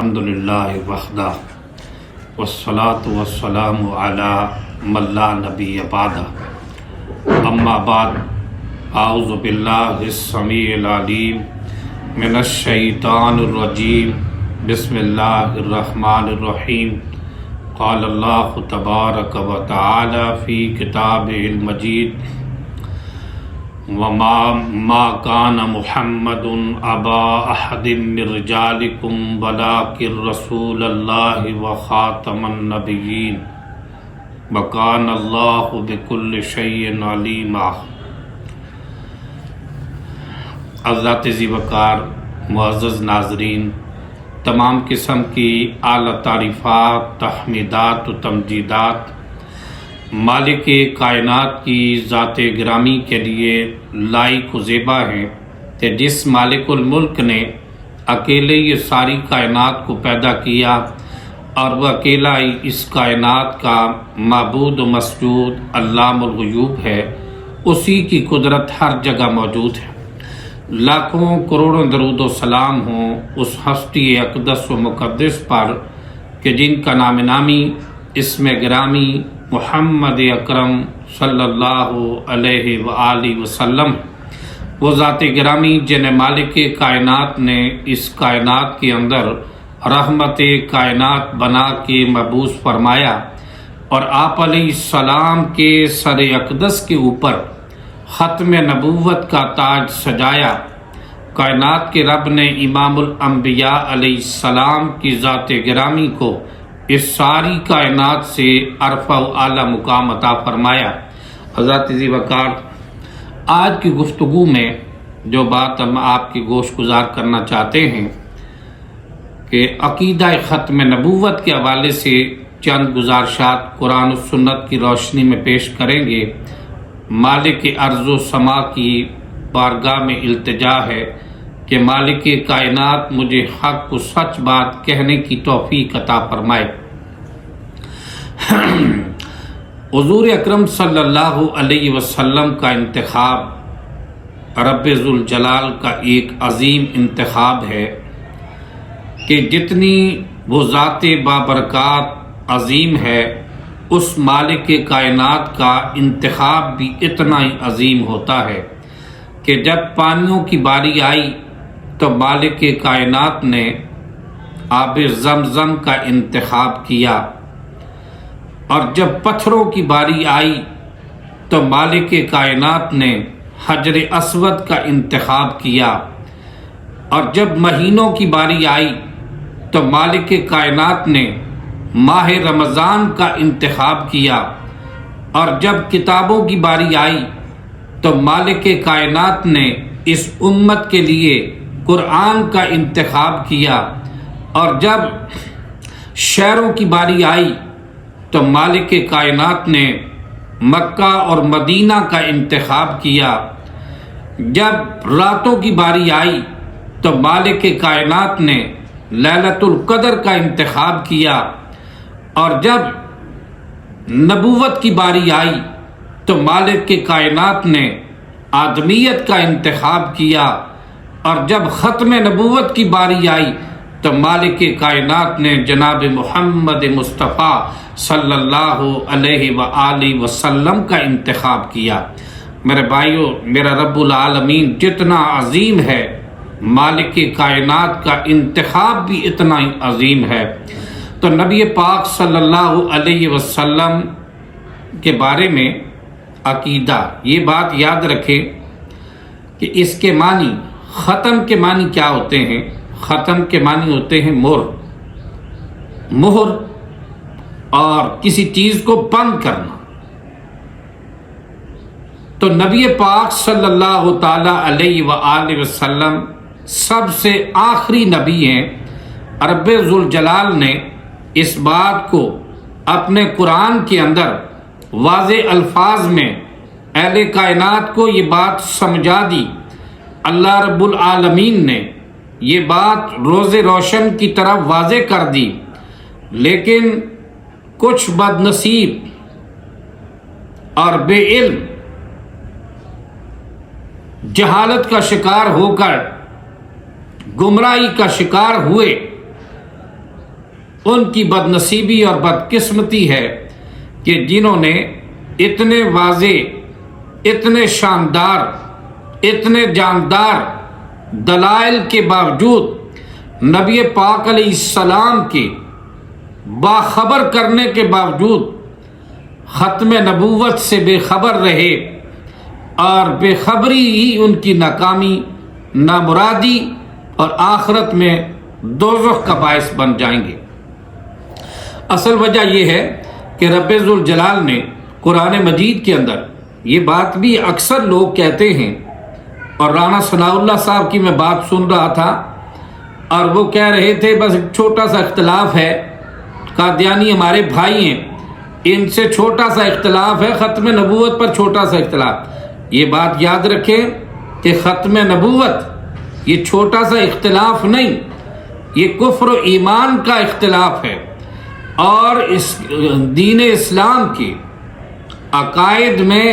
الحمدللہ وحدہ والصلاة والسلام علی من لا نبی بعدہ اما بعد اعوذ باللہ السمیع العلیم من الشیطان الرجیم بسم اللہ الرحمن الرحیم قال اللہ تبارک و تعالی فی کتابہ المجید وما كان محمد ابا احد من رجالكم ولكن رسول الله وخاتم النبيين وكان الله بكل شيء عليما۔ حضرات ذی وقار معزز ناظرین، تمام قسم کی اعلیٰ تعریفات، تحمیدات و تمجیدات مالک کائنات کی ذات گرامی کے لیے لائق و زیبا ہیں کہ جس مالک الملک نے اکیلے یہ ساری کائنات کو پیدا کیا اور وہ اکیلا ہی اس کائنات کا معبود و مسجود علام الغیوب ہے، اسی کی قدرت ہر جگہ موجود ہے۔ لاکھوں کروڑوں درود و سلام ہوں اس ہستی اقدس و مقدس پر کہ جن کا نام نامی اسم گرامی محمد اکرم صلی اللہ علیہ وآلہ وسلم، وہ ذات گرامی جن مالک کائنات نے اس کائنات کے اندر رحمت کائنات بنا کے مبعوث فرمایا اور آپ علیہ السلام کے سر اقدس کے اوپر ختم نبوت کا تاج سجایا۔ کائنات کے رب نے امام الانبیاء علیہ السلام کی ذات گرامی کو اس ساری کائنات سے عرفہ و اعلیٰ مقام عطا فرمایا۔ حضرات ذی وقار، آج کی گفتگو میں جو بات ہم آپ کی گوش گزار کرنا چاہتے ہیں کہ عقیدہ ختم نبوت کے حوالے سے چند گزارشات قرآن و سنت کی روشنی میں پیش کریں گے۔ مالک ارض و سما کی بارگاہ میں التجا ہے کہ مالک کائنات مجھے حق و سچ بات کہنے کی توفیق عطا فرمائے۔ حضور اکرم صلی اللہ علیہ وسلم کا انتخاب رب ذوالجلال کا ایک عظیم انتخاب ہے کہ جتنی وہ ذات بابرکات عظیم ہے، اس مالک کائنات کا انتخاب بھی اتنا ہی عظیم ہوتا ہے کہ جب پانیوں کی باری آئی تو مالک کائنات نے آب زمزم کا انتخاب کیا، اور جب پتھروں کی باری آئی تو مالک کائنات نے حجر اسود کا انتخاب کیا، اور جب مہینوں کی باری آئی تو مالک کائنات نے ماہ رمضان کا انتخاب کیا، اور جب کتابوں کی باری آئی تو مالک کائنات نے اس امت کے لیے قرآن کا انتخاب کیا، اور جب شہروں کی باری آئی تو مالک کائنات نے مکہ اور مدینہ کا انتخاب کیا، جب راتوں کی باری آئی تو مالک کائنات نے لیلۃ القدر کا انتخاب کیا، اور جب نبوت کی باری آئی تو مالک کائنات نے آدمیت کا انتخاب کیا، اور جب ختم نبوت کی باری آئی تو مالک کائنات نے جناب محمد مصطفیٰ صلی اللہ علیہ وآلہ وسلم کا انتخاب کیا۔ میرے بھائیو، میرا رب العالمین جتنا عظیم ہے، مالک کائنات کا انتخاب بھی اتنا ہی عظیم ہے۔ تو نبی پاک صلی اللہ علیہ وسلم کے بارے میں عقیدہ، یہ بات یاد رکھیں کہ اس کے معنی، ختم کے معنی کیا ہوتے ہیں؟ ختم کے معنی ہوتے ہیں مہر اور کسی چیز کو بند کرنا۔ تو نبی پاک صلی اللہ تعالی علیہ وآلہ وسلم سب سے آخری نبی ہیں۔ رب ذوالجلال نے اس بات کو اپنے قرآن کے اندر واضح الفاظ میں اہل کائنات کو یہ بات سمجھا دی۔ اللہ رب العالمین نے یہ بات روز روشن کی طرح واضح کر دی، لیکن کچھ بد نصیب اور بے علم جہالت کا شکار ہو کر گمراہی کا شکار ہوئے ان کی بدنصیبی اور بدقسمتی ہے کہ جنہوں نے اتنے واضح، اتنے شاندار، اتنے جاندار دلائل کے باوجود نبی پاک علیہ السلام کے باخبر کرنے کے باوجود ختم نبوت سے بے خبر رہے، اور بے خبری ہی ان کی ناکامی، نامرادی اور آخرت میں دوزخ کا باعث بن جائیں گے۔ اصل وجہ یہ ہے کہ رب ذوالجلال نے قرآن مجید کے اندر یہ بات بھی اکثر لوگ کہتے ہیں، اور رانا ثناء اللہ صاحب کی میں بات سن رہا تھا اور وہ کہہ رہے تھے بس ایک چھوٹا سا اختلاف ہے، قادیانی ہمارے بھائی ہیں، ان سے چھوٹا سا اختلاف ہے، ختم نبوت پر چھوٹا سا اختلاف۔ یہ بات یاد رکھیں کہ ختم نبوت یہ چھوٹا سا اختلاف نہیں، یہ کفر و ایمان کا اختلاف ہے، اور اس دین اسلام کے عقائد میں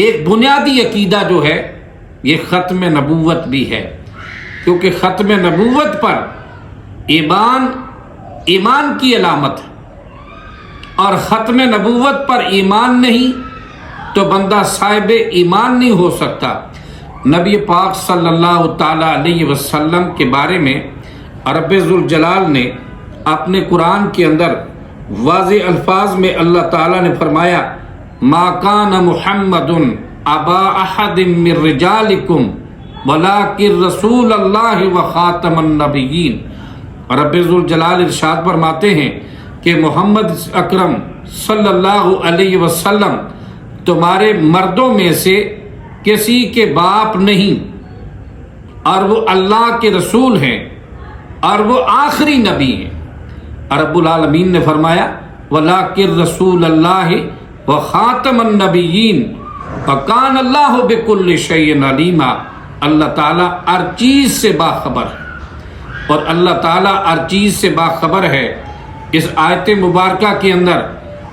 ایک بنیادی عقیدہ جو ہے یہ ختم نبوت بھی ہے، کیونکہ ختم نبوت پر ایمان کی علامت ہے، اور ختم نبوت پر ایمان نہیں تو بندہ صاحب ایمان نہیں ہو سکتا۔ نبی پاک صلی اللہ تعالیٰ علیہ وسلم کے بارے میں رب ذوالجلال نے اپنے قرآن کے اندر واضح الفاظ میں اللہ تعالیٰ نے فرمایا ما کان محمد ابا احد من رجالکم ولکن رسول اللہ و خاتم النبیین۔ رب ذوالجلال ارشاد فرماتے ہیں کہ محمد اکرم صلی اللہ علیہ وسلم تمہارے مردوں میں سے کسی کے باپ نہیں، اور وہ اللہ کے رسول ہیں، اور وہ آخری نبی ہیں۔ رب العالمین نے فرمایا وَلَٰكِن رسول اللہ وخاتم النبیین وَكَانَ اللَّهُ بِكُلِّ شَيْءٍ عَلِيمًا۔ اللہ تعالیٰ ہر چیز سے باخبر ہے، اور اللہ تعالیٰ ہر چیز سے باخبر ہے۔ اس آیت مبارکہ کے اندر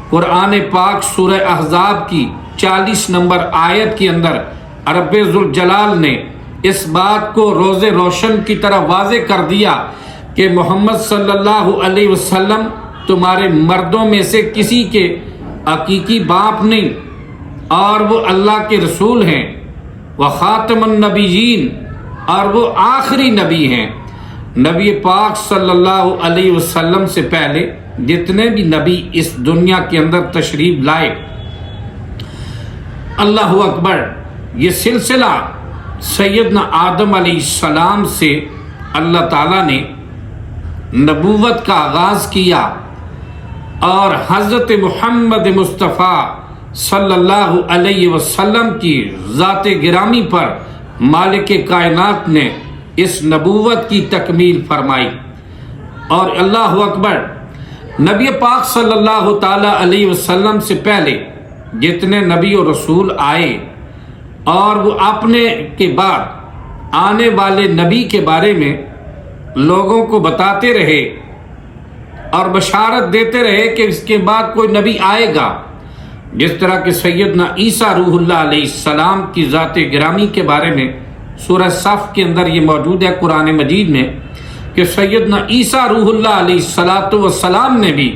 قرآن پاک سورہ احزاب کی 40 نمبر آیت کے اندر رب ذوالجلال نے اس بات کو روز روشن کی طرح واضح کر دیا کہ محمد صلی اللہ علیہ وسلم تمہارے مردوں میں سے کسی کے حقیقی باپ نہیں، اور وہ اللہ کے رسول ہیں، وہ خاتم النبیین، اور وہ آخری نبی ہیں۔ نبی پاک صلی اللہ علیہ وسلم سے پہلے جتنے بھی نبی اس دنیا کے اندر تشریف لائے، اللہ اکبر، یہ سلسلہ سیدنا آدم علیہ السلام سے اللہ تعالیٰ نے نبوت کا آغاز کیا، اور حضرت محمد مصطفیٰ صلی اللہ علیہ وسلم کی ذات گرامی پر مالک کائنات نے اس نبوت کی تکمیل فرمائی۔ اور اللہ اکبر، نبی پاک صلی اللہ تعالی علیہ وسلم سے پہلے جتنے نبی و رسول آئے، اور وہ اپنے کے بعد آنے والے نبی کے بارے میں لوگوں کو بتاتے رہے اور بشارت دیتے رہے کہ اس کے بعد کوئی نبی آئے گا، جس طرح کہ سیدنا عیسیٰ روح اللہ علیہ السلام کی ذات گرامی کے بارے میں سورہ صف کے اندر یہ موجود ہے قرآن مجید میں کہ سیدنا عیسیٰ روح اللہ علیہ السلام نے بھی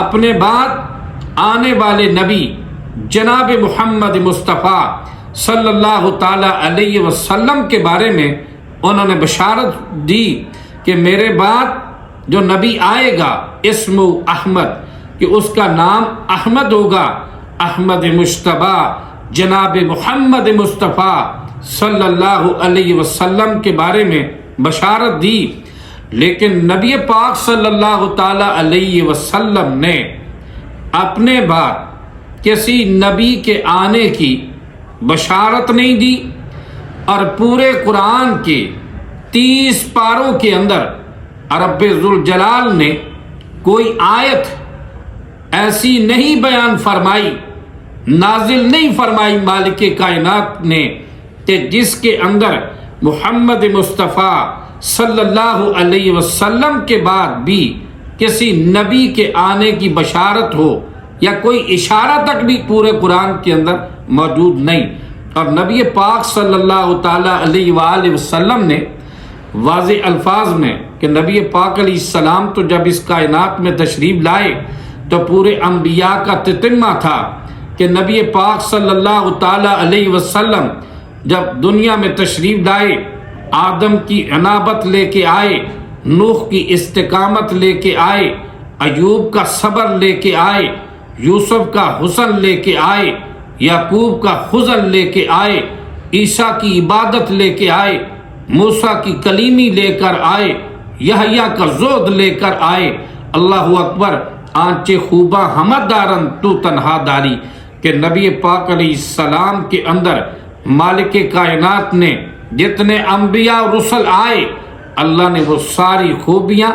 اپنے بعد آنے والے نبی جناب محمد مصطفیٰ صلی اللہ تعالی علیہ وسلم کے بارے میں انہوں نے بشارت دی کہ میرے بعد جو نبی آئے گا اسمہ احمد، کہ اس کا نام احمد ہوگا، احمد مجتبیٰ، جناب محمد مصطفیٰ صلی اللہ علیہ وسلم کے بارے میں بشارت دی۔ لیکن نبی پاک صلی اللہ تعالی علیہ وسلم نے اپنے بعد کسی نبی کے آنے کی بشارت نہیں دی، اور پورے قرآن کے 30 پاروں کے اندر رب ذوالجلال نے کوئی آیت ایسی نہیں بیان فرمائی، نازل نہیں فرمائی مالک کائنات نے کہ جس کے اندر محمد مصطفیٰ صلی اللہ علیہ وسلم کے بعد بھی کسی نبی کے آنے کی بشارت ہو یا کوئی اشارہ تک بھی پورے قرآن کے اندر موجود نہیں۔ اور نبی پاک صلی اللہ تعالی علیہ وآلہ وسلم نے واضح الفاظ میں کہ نبی پاک علیہ السلام تو جب اس کائنات میں تشریف لائے تو پورے انبیاء کا تتمہ تھا کہ نبی پاک صلی اللہ تعالی علیہ وسلم جب دنیا میں تشریف لائے، آدم کی انابت لے کے آئے، نوح کی استقامت لے کے آئے، ایوب کا صبر لے کے آئے، یوسف کا حسن لے کے آئے، یعقوب کا خزن لے کے آئے، عیسیٰ کی عبادت لے کے آئے، موسیٰ کی کلیمی لے کر آئے، یحییٰ کا زہد لے کر آئے۔ اللہ اکبر، آنچے خوباں حمد دارن تو تنہا داری، کہ نبی پاک علیہ السلام کے اندر مالک کائنات نے جتنے انبیاء و رسل آئے، اللہ نے وہ ساری خوبیاں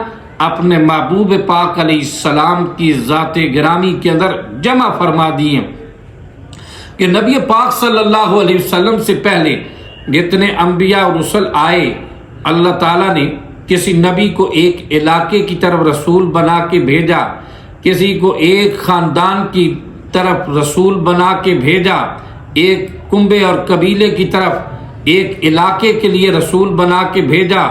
اپنے محبوب پاک علیہ السلام کی ذات گرامی کے اندر جمع فرما دی ہیں کہ نبی پاک صلی اللہ علیہ وسلم سے پہلے جتنے انبیاء و رسل آئے، اللہ تعالیٰ نے کسی نبی کو ایک علاقے کی طرف رسول بنا کے بھیجا، کسی کو ایک خاندان کی طرف رسول بنا کے بھیجا، ایک کنبے اور قبیلے کی طرف ایک علاقے کے لیے رسول بنا کے بھیجا،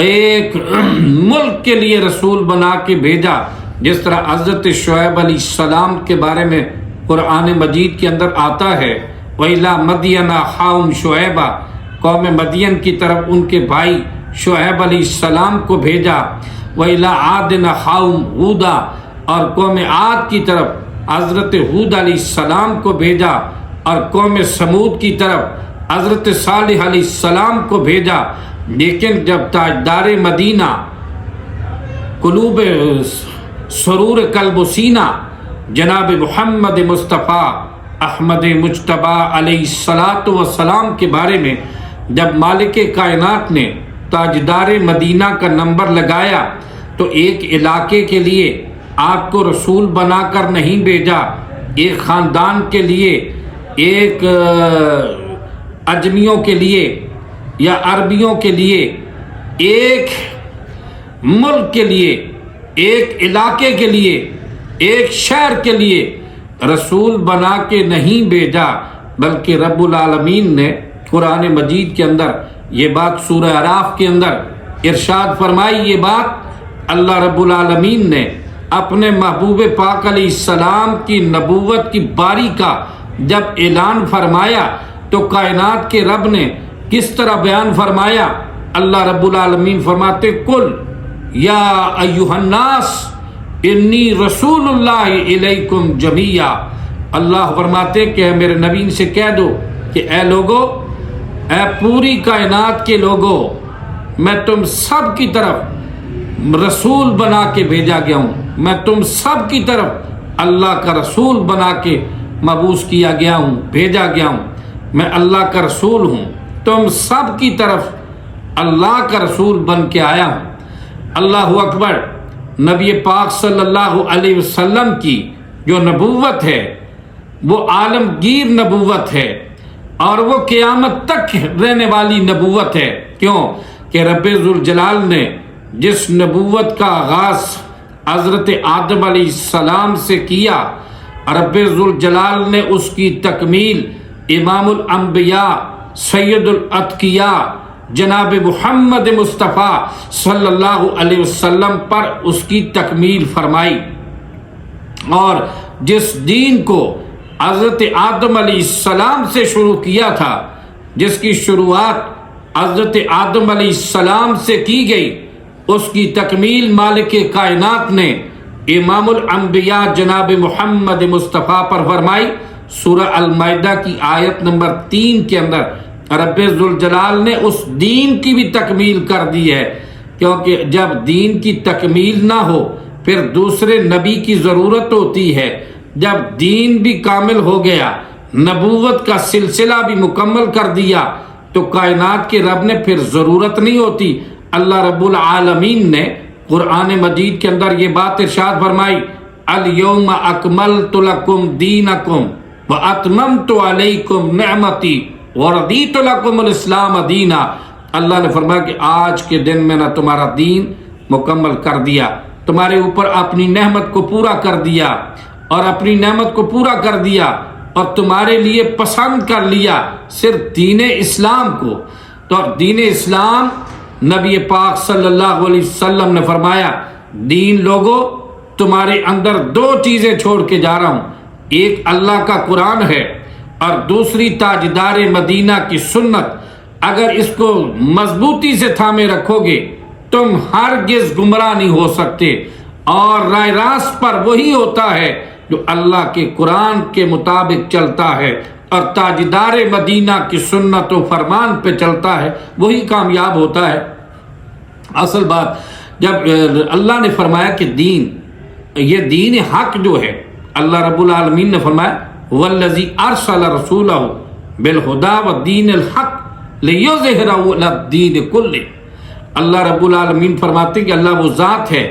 ایک ملک کے لیے رسول بنا کے بھیجا۔ جس طرح حضرت شعیب علیہ السلام کے بارے میں قرآن مجید کے اندر آتا ہے، وَإِلَىٰ مَدْيَنَ أَخَاهُمْ شُعَيْبًا، قوم مدین کی طرف ان کے بھائی شعیب علیہ السلام کو بھیجا، وَإِلَىٰ عَادٍ أَخَاهُمْ هُودًا، اور قوم عاد کی طرف حضرت ہود علیہ السلام کو بھیجا، اور قوم سمود کی طرف حضرت صالح علیہ السلام کو بھیجا۔ لیکن جب تاجدار مدینہ، قلوب سرور قلب و سینہ، جناب محمد مصطفیٰ احمد مجتبیٰ علیہ الصلاۃ والسلام کے بارے میں جب مالک کائنات نے تاجدار مدینہ کا نمبر لگایا تو ایک علاقے کے لیے آپ کو رسول بنا کر نہیں بھیجا، ایک خاندان کے لیے، ایک اجمیوں کے لیے یا عربیوں کے لیے، ایک ملک کے لیے، ایک علاقے کے لیے، ایک شہر کے لیے رسول بنا کے نہیں بھیجا، بلکہ رب العالمین نے قرآن مجید کے اندر یہ بات سورہ اعراف کے اندر ارشاد فرمائی۔ یہ بات اللہ رب العالمین نے اپنے محبوب پاک علیہ السلام کی نبوت کی باری کا جب اعلان فرمایا تو کائنات کے رب نے کس طرح بیان فرمایا؟ اللہ رب العالمین فرماتے، قل یا ایھا الناس انی رسول اللہ الیکم جمیعا۔ اللہ فرماتے کہ اے میرے نبی سے کہہ دو کہ اے لوگو، اے پوری کائنات کے لوگو، میں تم سب کی طرف رسول بنا کے بھیجا گیا ہوں، میں تم سب کی طرف اللہ کا رسول بنا کے مبعوث کیا گیا ہوں، بھیجا گیا ہوں، میں اللہ کا رسول ہوں، تم سب کی طرف اللہ کا رسول بن کے آیا ہوں۔ اللہ اکبر، نبی پاک صلی اللہ علیہ وسلم کی جو نبوت ہے وہ عالمگیر نبوت ہے اور وہ قیامت تک رہنے والی نبوت ہے۔ کیوں کہ رب ذوالجلال نے جس نبوت کا آغاز حضرت آدم علیہ السلام سے کیا، رب ذوالجلال نے اس کی تکمیل امام الانبیاء سید الاتقیاء جناب محمد مصطفیٰ صلی اللہ علیہ وسلم پر اس کی تکمیل فرمائی، اور جس دین کو حضرت آدم علیہ السلام سے شروع کیا تھا، جس کی شروعات حضرت آدم علیہ السلام سے کی گئی، اس کی تکمیل مالک کائنات نے امام الانبیاء جناب محمد مصطفیٰ پر فرمائی۔ سورہ المائدہ کی آیت نمبر 3 کے اندر رب ذوالجلال نے اس دین کی بھی تکمیل کر دی ہے، کیونکہ جب دین کی تکمیل نہ ہو پھر دوسرے نبی کی ضرورت ہوتی ہے۔ جب دین بھی کامل ہو گیا، نبوت کا سلسلہ بھی مکمل کر دیا، تو کائنات کے رب نے پھر ضرورت نہیں ہوتی۔ اللہ رب العالمین نے قرآن مجید کے اندر یہ بات ارشاد فرمائی، الیوم اکملت لکم دینکم واتممت علیکم نعمتی وردیت لکم الاسلام دینا۔ اللہ نے فرمایا کہ آج کے دن میں نے تمہارا دین مکمل کر دیا، تمہارے اوپر اپنی نعمت کو پورا کر دیا، اور اپنی نعمت کو پورا کر دیا اور تمہارے لیے پسند کر لیا صرف دین اسلام کو۔ تو دین اسلام نبی پاک صلی اللہ علیہ وسلم نے فرمایا دین لوگو تمہارے اندر دو چیزیں چھوڑ کے جا رہا ہوں، ایک اللہ کا قرآن ہے اور دوسری تاجدار مدینہ کی سنت۔ اگر اس کو مضبوطی سے تھامے رکھو گے تم ہرگز گمراہ نہیں ہو سکتے، اور راہ راست پر وہی ہوتا ہے جو اللہ کے قرآن کے مطابق چلتا ہے اور تاجدار مدینہ کی سنت و فرمان پہ چلتا ہے، وہی کامیاب ہوتا ہے۔ اصل بات جب اللہ نے فرمایا کہ دین، یہ دین حق جو ہے، اللہ رب العالمین نے فرمایا والذی ارسل رسولہ بالہدی والدین الحق لیظہرہ علی الدین کلہ۔ اللہ رب العالمین فرماتے ہیں کہ اللہ وہ ذات ہے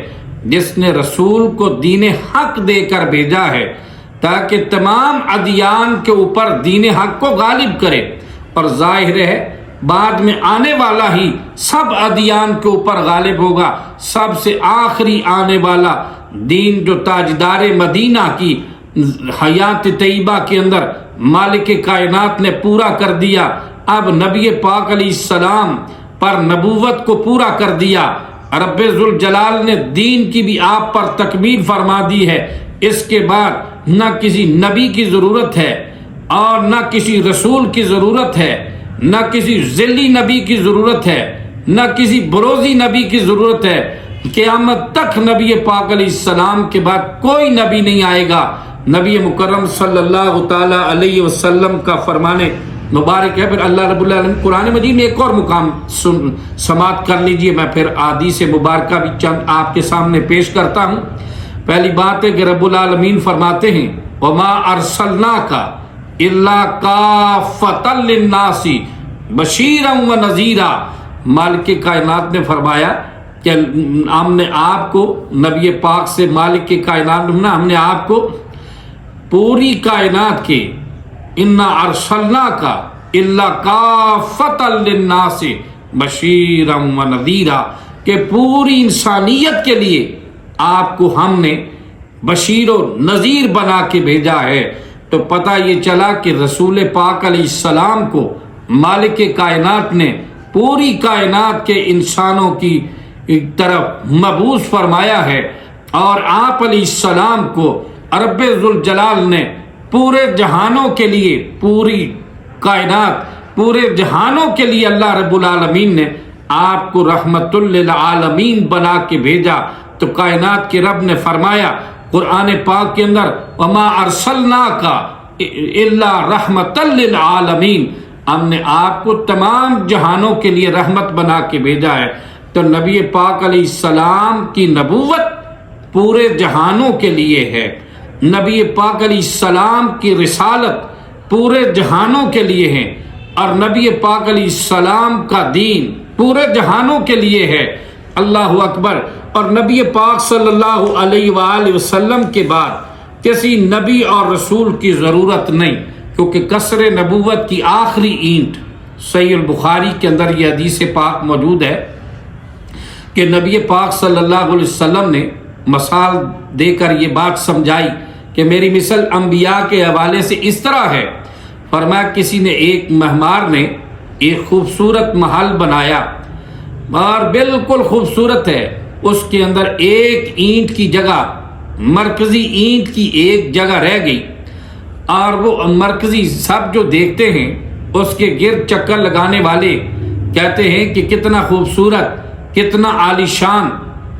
جس نے رسول کو دین حق دے کر بھیجا ہے تاکہ تمام ادیان کے اوپر دین حق کو غالب کرے، اور ظاہر ہے بعد میں آنے والا ہی سب ادیان کے اوپر غالب ہوگا۔ سب سے آخری آنے والا دین جو تاجدار مدینہ کی حیات طیبہ کے اندر مالک کائنات نے پورا کر دیا، اب نبی پاک علیہ السلام پر نبوت کو پورا کر دیا، رب ذوالجلال نے دین کی بھی آپ پر تکمیل فرما دی ہے۔ اس کے بعد نہ کسی نبی کی ضرورت ہے اور نہ کسی رسول کی ضرورت ہے، نہ کسی ذلی نبی کی ضرورت ہے، نہ کسی بروزی نبی کی ضرورت ہے۔ قیامت تک نبی پاک علیہ السلام کے بعد کوئی نبی نہیں آئے گا۔ نبی مکرم صلی اللہ تعالی علیہ وسلم کا فرمانے مبارک ہے۔ پھر اللہ رب العالمین قرآن مجید میں ایک اور مقام سماعت کر لیجئے، میں پھر احادیث مبارکہ بھی چند آپ کے سامنے پیش کرتا ہوں۔ پہلی بات ہے کہ رب العالمین فرماتے ہیں وَمَا أَرْسَلْنَاكَ إِلَّا كَافَّةً لِلنَّاسِ بَشِيرًا وَنَذِيرًا۔ مالک کائنات نے فرمایا کہ ہم نے آپ کو، نبی پاک سے مالک کائنات نے ہم نے آپ کو پوری کائنات کے اِنَّا أَرْسَلْنَاكَ إِلَّا كَافَّةً لِلنَّاسِ بَشِيرًا وَنَذِيرًا، کہ پوری انسانیت کے لیے آپ کو ہم نے بشیر و نذیر بنا کے بھیجا ہے۔ تو پتہ یہ چلا کہ رسول پاک علیہ السلام کو مالک کائنات نے پوری کائنات کے انسانوں کی طرف مبعوث فرمایا ہے، اور آپ علیہ السلام کو رب ذوالجلال نے پورے جہانوں کے لیے، پوری کائنات، پورے جہانوں کے لیے اللہ رب العالمین نے آپ کو رحمت للعالمین بنا کے بھیجا۔ تو کائنات کے رب نے فرمایا قرآن پاک کے اندر وَمَا أَرْسَلْنَاكَ إِلَّا رَحْمَةً لِلْعَالَمِينَ، ہم نے آپ کو تمام جہانوں کے لیے رحمت بنا کے بھیجا ہے۔ تو نبی پاک علیہ السلام کی نبوت پورے جہانوں کے لیے ہے، نبی پاک علیہ السلام کی رسالت پورے جہانوں کے لیے ہے، اور نبی پاک علیہ السلام کا دین پورے جہانوں کے لیے ہے۔ اللہ اکبر۔ اور نبی پاک صلی اللہ علیہ وآلہ وسلم کے بعد کسی نبی اور رسول کی ضرورت نہیں، کیونکہ قصر نبوت کی آخری اینٹ صحیح البخاری کے اندر یہ حدیث پاک موجود ہے کہ نبی پاک صلی اللہ علیہ وسلم نے مثال دے کر یہ بات سمجھائی کہ میری مثل انبیاء کے حوالے سے اس طرح ہے۔ فرمایا کسی نے، ایک مہمار نے ایک خوبصورت محل بنایا اور بالکل خوبصورت ہے، اس کے اندر ایک اینٹ کی جگہ، مرکزی اینٹ کی ایک جگہ رہ گئی، اور وہ مرکزی سب جو دیکھتے ہیں اس کے گرد چکر لگانے والے کہتے ہیں کہ کتنا خوبصورت، کتنا عالیشان،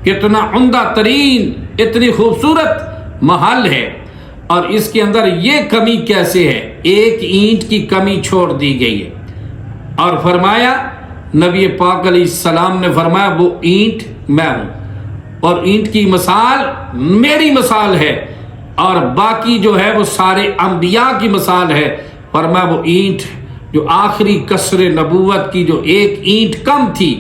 کتنا عمدہ ترین، اتنی خوبصورت محل ہے، اور اس کے اندر یہ کمی کیسے ہے؟ ایک اینٹ کی کمی چھوڑ دی گئی ہے۔ اور فرمایا نبی پاک علیہ السلام نے فرمایا وہ اینٹ میں ہوں، اور اینٹ کی مثال میری مثال ہے، اور باقی جو ہے وہ سارے انبیاء کی مثال ہے۔ فرمایا وہ اینٹ جو آخری قصر نبوت کی جو ایک اینٹ کم تھی،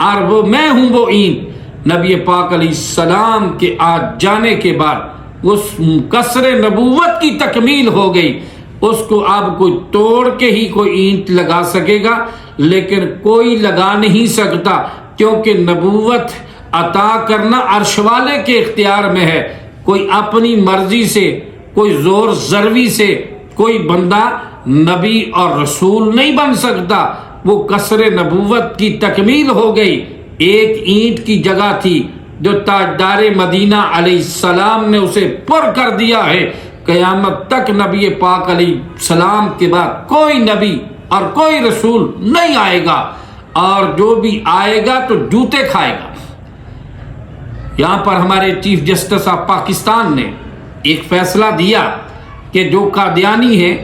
اور وہ میں ہوں وہ اینٹ۔ نبی پاک علیہ السلام کے آ جانے کے بعد اس قصر نبوت کی تکمیل ہو گئی، اس کو اب کوئی توڑ کے ہی کوئی اینٹ لگا سکے گا، لیکن کوئی لگا نہیں سکتا، کیونکہ نبوت عطا کرنا عرش والے کے اختیار میں ہے۔ کوئی اپنی مرضی سے، کوئی زور زروی سے کوئی بندہ نبی اور رسول نہیں بن سکتا۔ وہ قصر نبوت کی تکمیل ہو گئی. ایک اینٹ کی جگہ تھی جو تاجدار مدینہ علیہ السلام نے اسے پر کر دیا ہے. قیامت تک نبی پاک علیہ السلام کے بعد کوئی نبی اور کوئی رسول نہیں آئے گا، اور جو بھی آئے گا تو جوتے کھائے گا. یہاں پر ہمارے چیف جسٹس آف پاکستان نے ایک فیصلہ دیا کہ جو قادیانی ہیں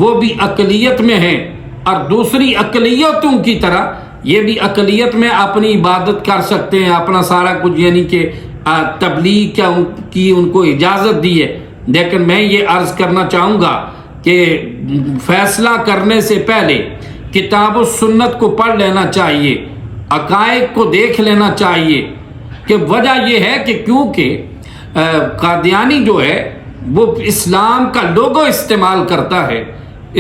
وہ بھی اقلیت میں ہیں، اور دوسری اقلیتوں کی طرح یہ بھی اقلیت میں اپنی عبادت کر سکتے ہیں، اپنا سارا کچھ، یعنی کہ تبلیغ کی ان کو اجازت دی ہے. لیکن میں یہ عرض کرنا چاہوں گا کہ فیصلہ کرنے سے پہلے کتاب و سنت کو پڑھ لینا چاہیے، عقائد کو دیکھ لینا چاہیے. کہ وجہ یہ ہے کہ کیونکہ قادیانی جو ہے وہ اسلام کا لوگو استعمال کرتا ہے،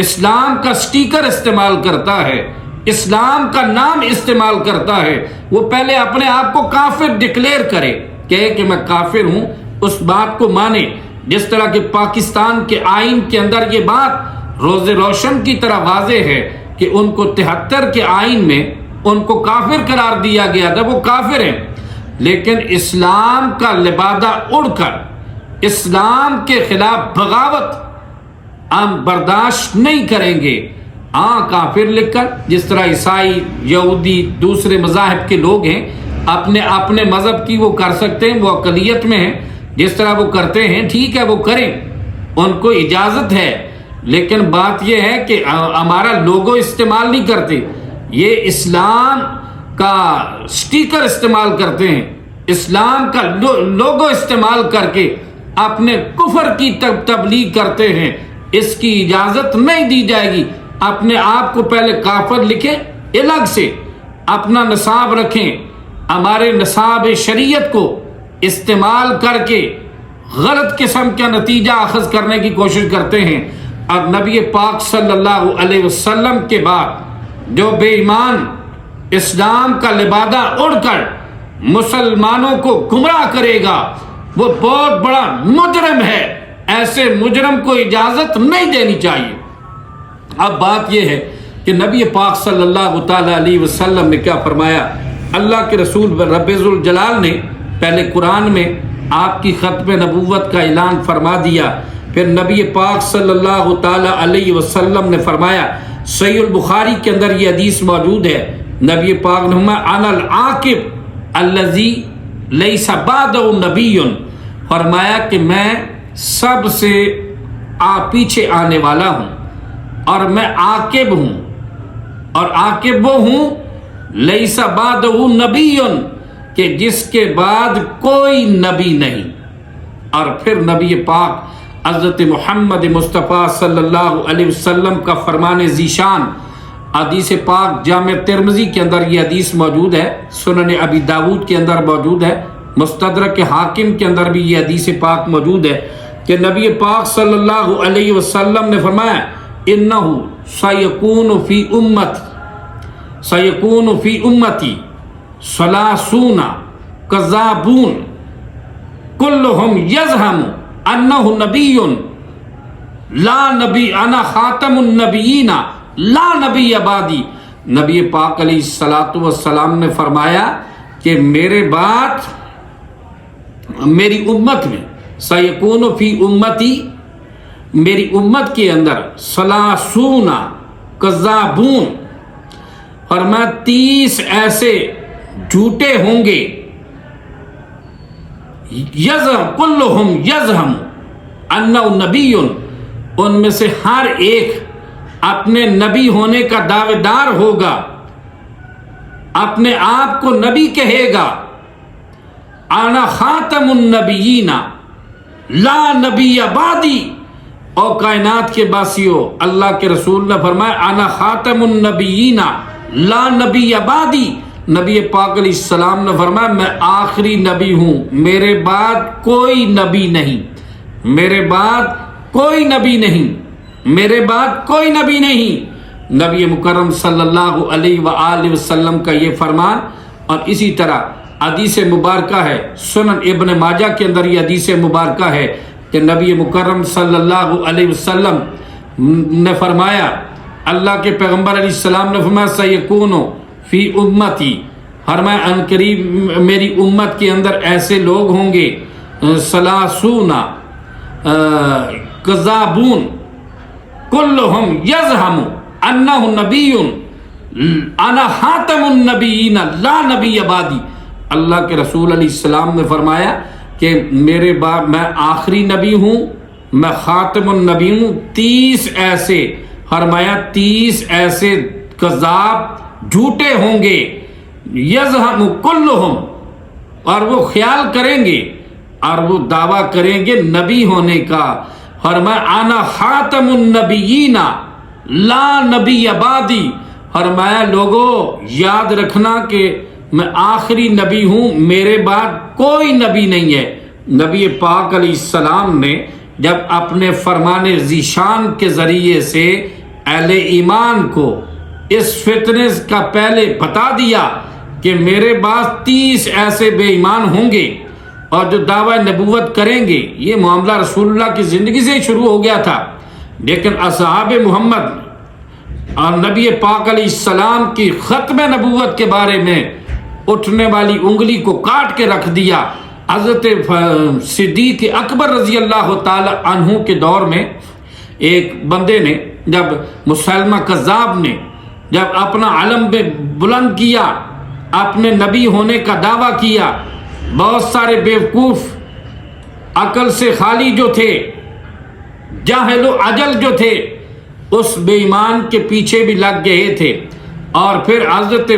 اسلام کا سٹیکر استعمال کرتا ہے، اسلام کا نام استعمال کرتا ہے. وہ پہلے اپنے آپ کو کافر ڈکلیئر کرے، کہے کہ میں کافر ہوں، اس بات کو مانے. جس طرح کہ پاکستان کے آئین کے اندر یہ بات روز روشن کی طرح واضح ہے کہ ان کو 73 کے آئین میں ان کو کافر قرار دیا گیا تھا، وہ کافر ہیں. لیکن اسلام کا لبادہ اڑ کر اسلام کے خلاف بغاوت ہم برداشت نہیں کریں گے. کافر لکھ کر، جس طرح عیسائی، یہودی، دوسرے مذاہب کے لوگ ہیں، اپنے مذہب کی وہ کر سکتے ہیں، وہ اقلیت میں ہیں، جس طرح وہ کرتے ہیں ٹھیک ہے، وہ کریں، ان کو اجازت ہے. لیکن بات یہ ہے کہ ہمارا لوگو استعمال نہیں کرتے، یہ اسلام کا سٹیکر استعمال کرتے ہیں، اسلام کا لوگو استعمال کر کے اپنے کفر کی تبلیغ کرتے ہیں. اس کی اجازت نہیں دی جائے گی. اپنے آپ کو پہلے کافر لکھیں، الگ سے اپنا نصاب رکھیں. ہمارے نصاب شریعت کو استعمال کر کے غلط قسم کا نتیجہ اخذ کرنے کی کوشش کرتے ہیں. اور نبی پاک صلی اللہ علیہ وسلم کے بعد جو بے ایمان اسلام کا لبادہ اڑ کر مسلمانوں کو گمراہ کرے گا وہ بہت بڑا مجرم ہے. ایسے مجرم کو اجازت نہیں دینی چاہیے. اب بات یہ ہے کہ نبی پاک صلی اللہ تعالی علیہ وسلم نے کیا فرمایا. اللہ کے رسول رب ذوالجلال نے پہلے قرآن میں آپ کی ختم نبوت کا اعلان فرما دیا، پھر نبی پاک صلی اللہ تعالی علیہ وسلم نے فرمایا. صحیح البخاری کے اندر یہ حدیث موجود ہے. نبی پاک نے فرمایا انا العاقب الذی لیس بعدہ نبی، فرمایا کہ میں سب سے پیچھے آنے والا ہوں اور میں عاقب ہوں، اور عاقب وہ ہوں لیس بعدہ نبی، کہ جس کے بعد کوئی نبی نہیں. اور پھر نبی پاک حضرت محمد مصطفیٰ صلی اللہ علیہ وسلم کا فرمان ذیشان حدیث پاک جامع ترمذی کے اندر یہ حدیث موجود ہے، سنن ابی داود کے اندر موجود ہے، مستدرک حاکم کے اندر بھی یہ حدیث پاک موجود ہے کہ نبی پاک صلی اللہ علیہ وسلم نے فرمایا انہ سیکون فی امتی ثلاثون کذابون کلہم یزہم انہ نبی لا نبی انا خاتم النبیین لا نبی بعدی. نبی پاک علیہ الصلوۃ والسلام نے فرمایا کہ میرے بعد میری امت میں سیکون فی امتی، میری امت کے اندر ثلاثون کذابون، فرمایا 30 ایسے جھوٹے ہوں گے، یزہم کلہم یزہم انہ نبی، ان میں سے ہر ایک اپنے نبی ہونے کا دعوے دار ہوگا، اپنے آپ کو نبی کہے گا. انا خاتم النبیین لا نبی بعدی. او کائنات کے باسیوں، اللہ کے رسول نے فرمایا انا خاتم النبیین لا نبی بعدی. نبی پاک علیہ السلام نے فرمایا میں آخری نبی ہوں، میرے بعد کوئی نبی نہیں، میرے بعد کوئی نبی نہیں، میرے بعد کوئی نبی نہیں. نبی مکرم صلی اللہ علیہ وآلہ وسلم کا یہ فرمان. اور اسی طرح حدیث مبارکہ ہے، سنن ابن ماجہ کے اندر یہ حدیث مبارکہ ہے کہ نبی مکرم صلی اللہ علیہ وسلم نے فرمایا اللہ کے پیغمبر علیہ السلام نے فرمایا سیکون فی امتی، فرمایا ان قریب میری امت کے اندر ایسے لوگ ہوں گے ثلاثون کذابون کلہم یزہم انہ نبی انا خاتم النبیین لا نبی بعدی۔ اللہ کے رسول علیہ السلام نے فرمایا کہ میرے بعد میں آخری نبی ہوں، میں خاتم النبی ہوں۔ 30 ایسے، فرمایا 30 ایسے کذاب جھوٹے ہوں گے، یزہم کلہم، اور وہ خیال کریں گے اور وہ دعویٰ کریں گے نبی ہونے کا۔ فرمایا انا خاتم النبیین لا نبی بعدی، فرمایا لوگوں یاد رکھنا کہ میں آخری نبی ہوں، میرے بعد کوئی نبی نہیں ہے۔ نبی پاک علیہ السلام نے جب اپنے فرمان ذیشان کے ذریعے سے اہل ایمان کو اس فتنے کا پہلے بتا دیا کہ میرے بعد 30 ایسے بے ایمان ہوں گے اور جو دعوی نبوت کریں گے، یہ معاملہ رسول اللہ کی زندگی سے شروع ہو گیا تھا، لیکن اصحاب محمد اور نبی پاک علیہ السلام کی ختم نبوت کے بارے میں اٹھنے والی انگلی کو کاٹ کے رکھ دیا۔ حضرت صدیق اکبر رضی اللہ تعالی عنہ کے دور میں ایک بندے نے، جب مسلمہ کذاب نے جب اپنا علم بلند کیا، اپنے نبی ہونے کا دعویٰ کیا، بہت سارے بیوقوف عقل سے خالی جو تھے، جاہل و عجل جو تھے، اس بے ایمان کے پیچھے بھی لگ گئے تھے، اور پھر حضرت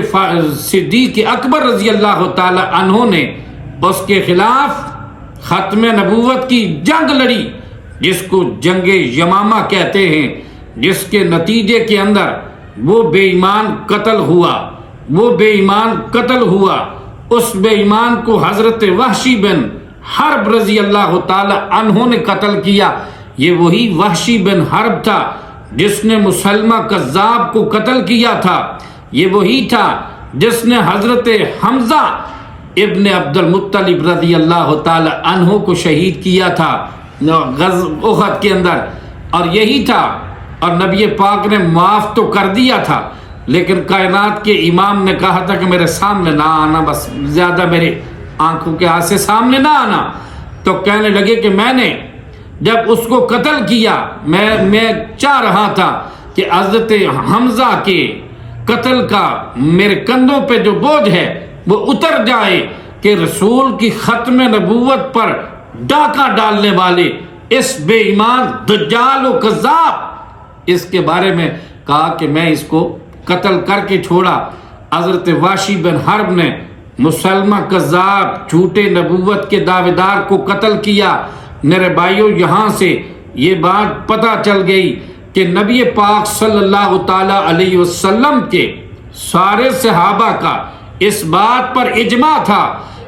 صدیق اکبر رضی اللہ تعالی عنہ نے اس کے خلاف ختم نبوت کی جنگ لڑی، جس کو جنگ یمامہ کہتے ہیں، جس کے نتیجے کے اندر وہ بے ایمان قتل ہوا، وہ بے ایمان قتل ہوا۔ اس بے ایمان کو حضرت وحشی بن حرب رضی اللہ تعالی عنہ نے قتل کیا۔ یہ وہی وحشی بن حرب تھا جس نے مسلمہ کذاب کو قتل کیا تھا، یہ وہی تھا جس نے حضرت حمزہ ابن عبد المطلب رضی اللہ تعالی عنہ کو شہید کیا تھا غزوہ احد کے اندر، اور یہی تھا، اور نبی پاک نے معاف تو کر دیا تھا، لیکن کائنات کے امام نے کہا تھا کہ میرے سامنے نہ آنا، بس زیادہ میرے آنکھوں کے آس سے سامنے نہ آنا۔ تو کہنے لگے کہ میں نے جب اس کو قتل کیا، میں چاہ رہا تھا کہ حضرت حمزہ کے قتل کا میرے کندھوں پہ جو بوجھ ہے وہ اتر جائے، کہ رسول کی ختم نبوت پر ڈاکہ ڈالنے والے اس بے ایمان دجال و کذاب، اس کے بارے میں کہا کہ میں اس کو قتل کر کے چھوڑا۔ حضرت وحشی بن حرب نے مسلمہ کذاب جھوٹے نبوت کے دعوے دار کو قتل کیا۔ میرے بھائیوں، یہاں سے یہ بات پتہ چل گئی کہ نبی پاک صلی اللہ تعالی علیہ وسلم کے سارے صحابہ کا اس بات پر اجماع تھا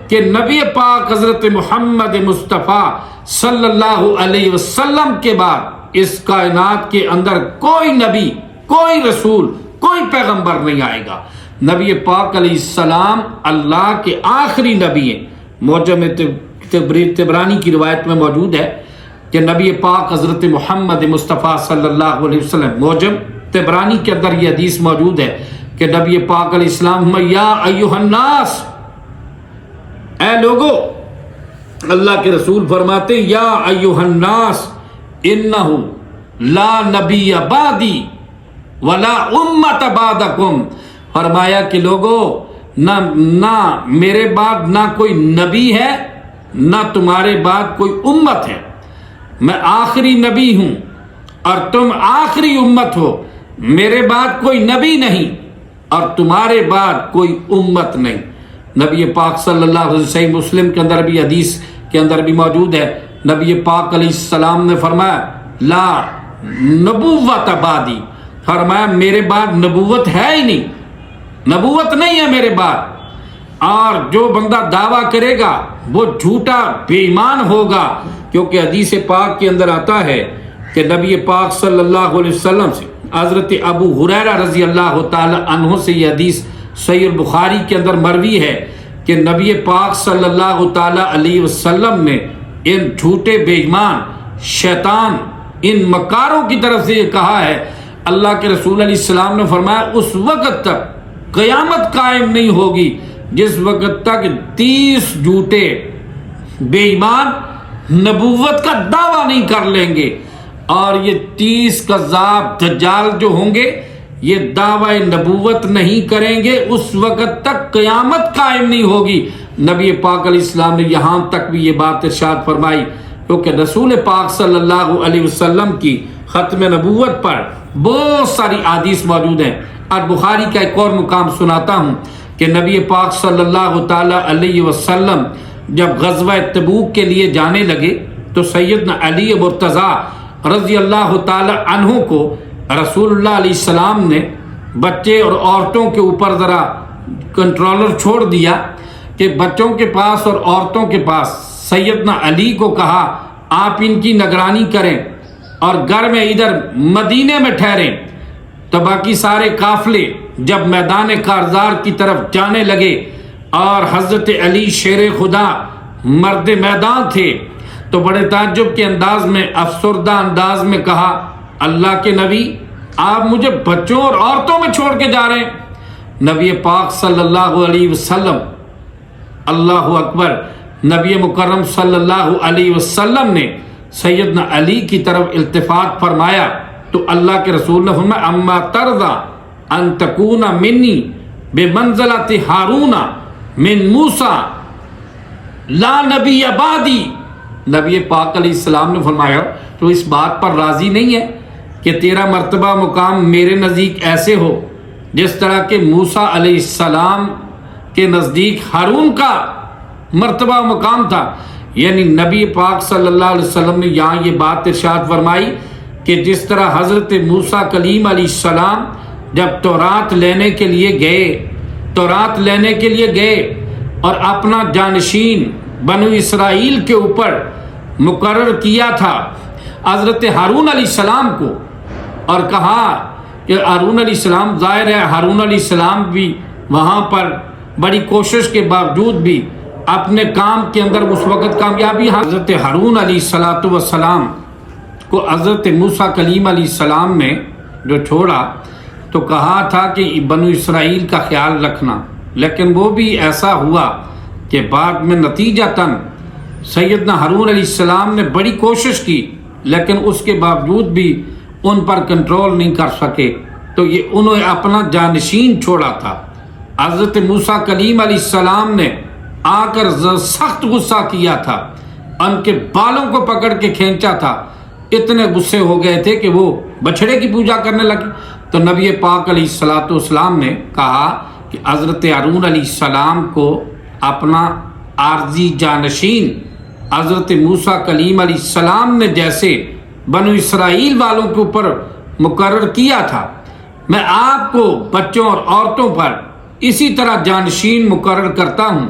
کہ نبی پاک حضرت محمد مصطفیٰ صلی اللہ علیہ وسلم کے بعد اس کائنات کے اندر کوئی نبی، کوئی رسول، کوئی پیغمبر نہیں آئے گا۔ نبی پاک علیہ السلام اللہ کے آخری نبی ہیں۔ معجم طبرانی کی روایت میں موجود ہے کہ نبی پاک حضرت محمد مصطفیٰ صلی اللہ علیہ وسلم، معجم طبرانی کے اندر یہ حدیث موجود ہے کہ نبی پاک علیہ السلام یا ایھا الناس، اے لوگو، اللہ کے رسول فرماتے یا ایھا الناس انہ لا نبی بعدی ولا امت بعدکم، فرمایا کہ لوگو نہ میرے بعد نہ کوئی نبی ہے، نہ تمہارے بعد کوئی امت ہے، میں آخری نبی ہوں اور تم آخری امت ہو، میرے بعد کوئی نبی نہیں اور تمہارے بعد کوئی امت نہیں۔ نبی پاک صلی اللہ علیہ وسلم، صحیح مسلم کے اندر بھی حدیث کے اندر بھی موجود ہے، نبی پاک علیہ السلام نے فرمایا لا نبوت بعدی، فرمایا میرے بعد نبوت ہے ہی نہیں، نبوت نہیں ہے میرے بعد، اور جو بندہ دعویٰ کرے گا وہ جھوٹا بے ایمان ہوگا، کیونکہ حدیث پاک کے اندر آتا ہے کہ نبی پاک صلی اللہ علیہ وسلم سے حضرت ابو ہریرہ رضی اللہ تعالی عنہ سے یہ حدیث صحیح البخاری کے اندر مروی ہے کہ نبی پاک صلی اللہ تعالی علیہ وسلم نے ان جھوٹے بے ایمان شیطان ان مکاروں کی طرف سے یہ کہا ہے اللہ کے رسول علیہ السلام نے فرمایا اس وقت تک قیامت قائم نہیں ہوگی جس وقت تک 30 جھوٹے بے ایمان نبوت کا دعویٰ نہیں کر لیں گے، اور یہ 30 کذاب دجال جو ہوں گے یہ دعوی نبوت نہیں کریں گے، اس وقت تک قیامت قائم نہیں ہوگی۔ نبی پاک علیہ السلام نے یہاں تک بھی یہ بات ارشاد فرمائی، کیونکہ رسول پاک صلی اللہ علیہ وسلم کی ختم نبوت پر بہت ساری احادیث موجود ہیں۔ اور بخاری کا ایک اور مقام سناتا ہوں کہ نبی پاک صلی اللہ تعالی علیہ وسلم جب غزوہ تبوک کے لیے جانے لگے تو سیدنا علی مرتضیٰ رضی اللہ تعالی عنہ کو رسول اللہ علیہ السلام نے بچے اور عورتوں کے اوپر ذرا کنٹرولر چھوڑ دیا کہ بچوں کے پاس اور عورتوں کے پاس سیدنا علی کو کہا آپ ان کی نگرانی کریں اور گھر میں ادھر مدینے میں ٹھہریں۔ تو باقی سارے قافلے جب میدان کارزار کی طرف جانے لگے اور حضرت علی شیر خدا مرد میدان تھے تو بڑے تعجب کے انداز میں افسردہ انداز میں کہا اللہ کے نبی آپ مجھے بچوں اور عورتوں میں چھوڑ کے جا رہے ہیں۔ نبی پاک صلی اللہ علیہ وسلم، اللہ اکبر، نبی مکرم صلی اللہ علیہ وسلم نے سیدنا علی کی طرف التفات فرمایا تو اللہ کے رسول نے فرمایا اما ترضى ان تکون منی بمنزلۃ ہارون من موسیٰ لا نبی بعدی۔ نبی پاک علیہ السلام نے فرمایا تو اس بات پر راضی نہیں ہے کہ تیرا مرتبہ مقام میرے نزدیک ایسے ہو جس طرح کہ موسیٰ علیہ السلام کے نزدیک ہارون کا مرتبہ مقام تھا۔ یعنی نبی پاک صلی اللہ علیہ وسلم نے یہاں یہ بات ارشاد فرمائی کہ جس طرح حضرت موسیٰ کلیم علیہ السلام جب تورات لینے کے لیے گئے اور اپنا جانشین بنو اسرائیل کے اوپر مقرر کیا تھا حضرت ہارون علیہ السلام کو، اور کہا کہ ہارون علیہ السلام، ظاہر ہے ہارون علیہ السلام بھی وہاں پر بڑی کوشش کے باوجود بھی اپنے کام کے اندر اس وقت کامیابی، حضرت ہارون علیہ السلام کو حضرت موسیٰ کلیم علیہ السلام نے جو چھوڑا تو کہا تھا کہ بنو اسرائیل کا خیال رکھنا، لیکن وہ بھی ایسا ہوا کہ بعد میں نتیجتاً سیدنا ہارون علیہ السلام نے بڑی کوشش کی لیکن اس کے باوجود بھی ان پر کنٹرول نہیں کر سکے، تو یہ انہوں نے اپنا جانشین چھوڑا تھا۔ حضرت موسیٰ کلیم علیہ السلام نے آ کر سخت غصہ کیا تھا، ان کے بالوں کو پکڑ کے کھینچا تھا، اتنے غصے ہو گئے تھے کہ وہ بچھڑے کی پوجا کرنے لگے۔ تو نبی پاک علیہ السلام نے کہا کہ حضرت ہارون علیہ السلام کو اپنا عارضی جانشین حضرت موسیٰ کلیم علیہ السلام نے جیسے بنو اسرائیل والوں کے اوپر مقرر کیا تھا، میں آپ کو بچوں اور عورتوں پر اسی طرح جانشین مقرر کرتا ہوں۔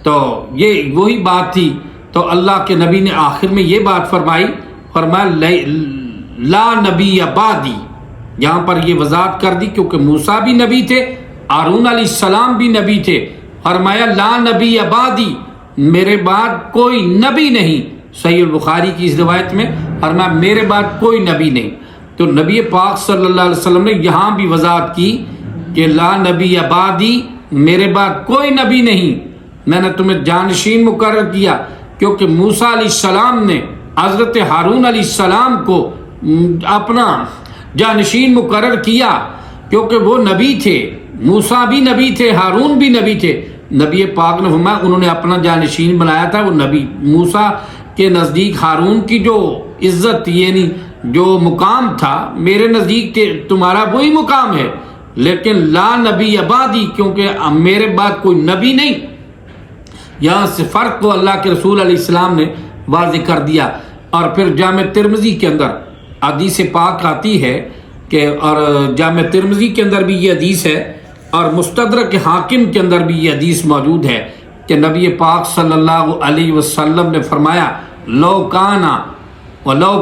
تو یہ وہی بات تھی، تو اللہ کے نبی نے آخر میں یہ بات فرمائی، فرمایا لا نبی بعدی، یہاں پر یہ وضاحت کر دی کیونکہ موسیٰ بھی نبی تھے، ہارون علیہ السلام بھی نبی تھے، فرمایا لا نبی بعدی، میرے بعد کوئی نبی نہیں۔ صحیح البخاری کی اس روایت میں فرمایا میرے بعد کوئی نبی نہیں۔ تو نبی پاک صلی اللہ علیہ وسلم نے یہاں بھی وضاحت کی کہ لا نبی بعدی، میرے بعد کوئی نبی نہیں، میں نے تمہیں جانشین مقرر کیا، کیونکہ موسیٰ علیہ السلام نے حضرت ہارون علیہ السلام کو اپنا جانشین مقرر کیا کیونکہ وہ نبی تھے، موسیٰ بھی نبی تھے، ہارون بھی نبی تھے۔ نبی پاک نے فرمایا انہوں نے اپنا جانشین بنایا تھا وہ نبی۔ موسیٰ کے نزدیک ہارون کی جو عزت یعنی جو مقام تھا، میرے نزدیک کہ تمہارا وہی مقام ہے، لیکن لا نبی بعدی، کیونکہ میرے بعد کوئی نبی نہیں۔ یہاں سے فرق کو اللہ کے رسول علیہ السلام نے واضح کر دیا۔ اور پھر جامع ترمذی کے اندر حدیث پاک آتی ہے کہ، اور جامع ترمذی کے اندر بھی یہ حدیث ہے اور مستدرک حاکم کے اندر بھی یہ حدیث موجود ہے کہ نبی پاک صلی اللہ علیہ وسلم نے فرمایا لو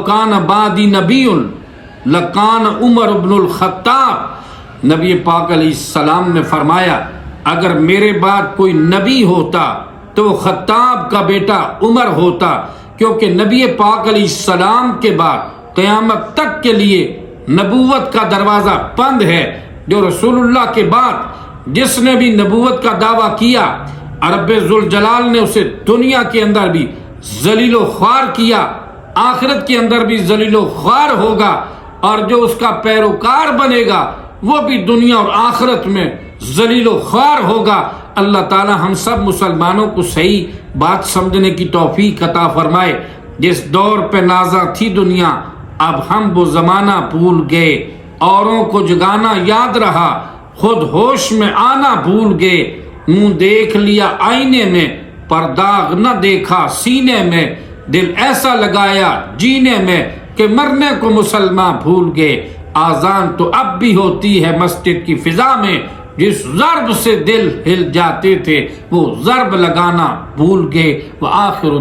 کان بعدی نبی لکان عمر بن الخطاب۔ نبی پاک علیہ السلام نے فرمایا اگر میرے بعد کوئی نبی ہوتا تو خطاب کا بیٹا عمر ہوتا، کیونکہ نبی پاک علیہ السلام کے بعد قیامت تک کے لیے نبوت کا دروازہ بند ہے۔ جو رسول اللہ کے بعد جس نے بھی نبوت کا دعویٰ کیا، رب ذوالجلال نے اسے دنیا کے اندر بھی ذلیل و خوار کیا، آخرت کے اندر بھی ذلیل و خوار ہوگا، اور جو اس کا پیروکار بنے گا وہ بھی دنیا اور آخرت میں ذلیل و خوار ہوگا۔ اللہ تعالی ہم سب مسلمانوں کو صحیح بات سمجھنے کی توفیق عطا فرمائے۔ جس دور پہ نازا تھی دنیا، اب ہم وہ زمانہ بھول گئے، اوروں کو جگانا یاد رہا، خود ہوش میں آنا بھول گئے، منہ دیکھ لیا آئینے میں پر داغ نہ دیکھا سینے میں، دل ایسا لگایا جینے میں کہ مرنے کو مسلمان بھول گئے۔ آذان تو اب بھی ہوتی ہے مسجد کی فضا میں، جس ضرب سے دل ہل جاتے تھے وہ ضرب لگانا بھول گئے۔ وآخر